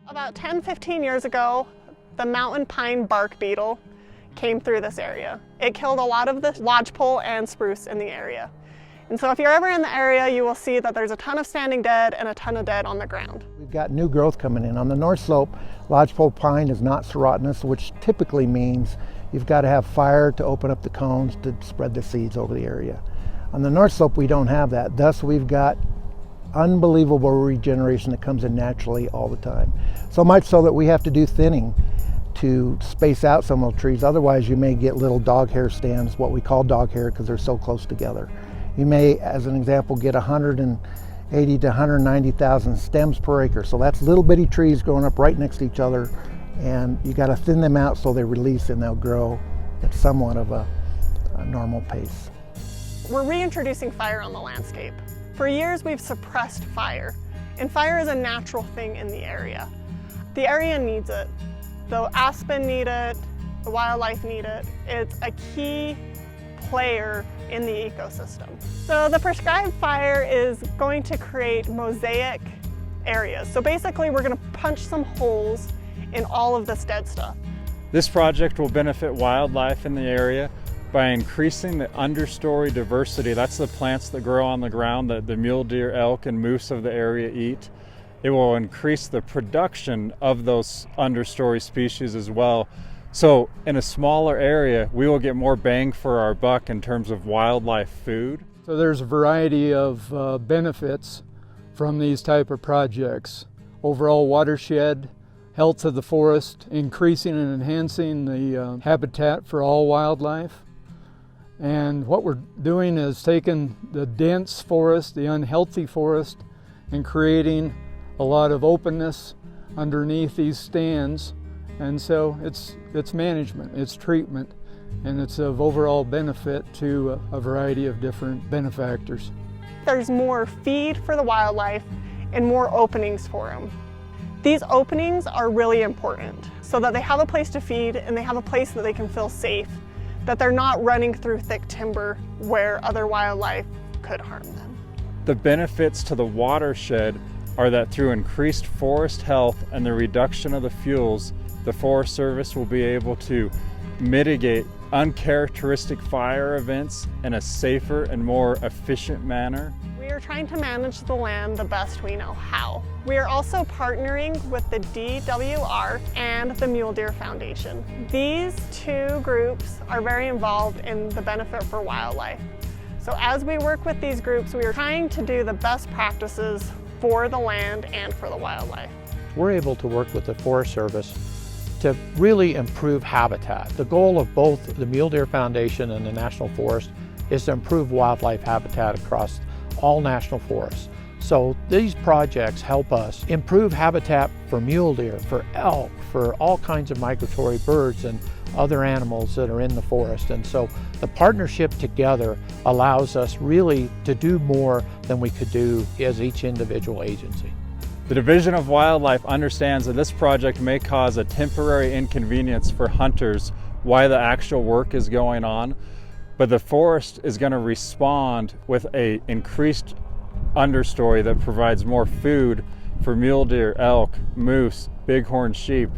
About 10-15 years ago, the mountain pine bark beetle came through this area. It killed a lot of the lodgepole and spruce in the area. And so if you're ever in the area, you will see that there's a ton of standing dead and a ton of dead on the ground. We've got new growth coming in. On the north slope, lodgepole pine is not serotinous, which typically means you've got to have fire to open up the cones to spread the seeds over the area. On the north slope, we don't have that. Thus, we've got unbelievable regeneration that comes in naturally all the time. So much so that we have to do thinning to space out some of the trees. Otherwise, you may get little dog hair stands, what we call dog hair, because they're so close together. You may, as an example, get 180 to 190,000 stems per acre. So that's little bitty trees growing up right next to each other, and you got to thin them out so they release and they'll grow at somewhat of a normal pace. We're reintroducing fire on the landscape. For years, we've suppressed fire, and fire is a natural thing in the area. The area needs it. The aspen need it, the wildlife need it. It's a key player in the ecosystem. So the prescribed fire is going to create mosaic areas. So basically we're going to punch some holes in all of this dead stuff. This project will benefit wildlife in the area by increasing the understory diversity. That's the plants that grow on the ground that the mule deer, elk, and moose of the area eat. It will increase the production of those understory species as well. So in a smaller area, we will get more bang for our buck in terms of wildlife food. So there's a variety of benefits from these type of projects. Overall watershed, health of the forest, increasing and enhancing the habitat for all wildlife. And what we're doing is taking the dense forest, the unhealthy forest, and creating a lot of openness underneath these stands. And so it's management, it's treatment, and it's of overall benefit to a variety of different benefactors. There's more feed for the wildlife and more openings for them. These openings are really important so that they have a place to feed and they have a place that they can feel safe, that they're not running through thick timber where other wildlife could harm them. The benefits to the watershed are that through increased forest health and the reduction of the fuels, the Forest Service will be able to mitigate uncharacteristic fire events in a safer and more efficient manner. We are trying to manage the land the best we know how. We are also partnering with the DWR and the Mule Deer Foundation. These two groups are very involved in the benefit for wildlife. So as we work with these groups, we are trying to do the best practices for the land and for the wildlife. We're able to work with the Forest Service to really improve habitat. The goal of both the Mule Deer Foundation and the National Forest is to improve wildlife habitat across all national forests. So these projects help us improve habitat for mule deer, for elk, for all kinds of migratory birds and other animals that are in the forest. And so the partnership together allows us really to do more than we could do as each individual agency. The Division of Wildlife understands that this project may cause a temporary inconvenience for hunters while the actual work is going on, but the forest is going to respond with an increased understory that provides more food for mule deer, elk, moose, bighorn sheep,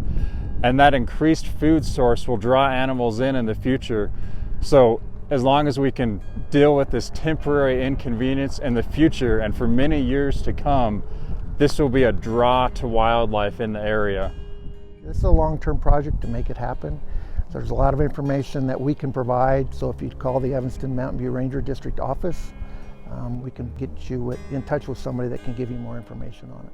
and that increased food source will draw animals in the future. So as long as we can deal with this temporary inconvenience in the future and for many years to come, this will be a draw to wildlife in the area. This is a long-term project to make it happen. There's a lot of information that we can provide, so if you call the Evanston Mountain View Ranger District office, we can get you in touch with somebody that can give you more information on it.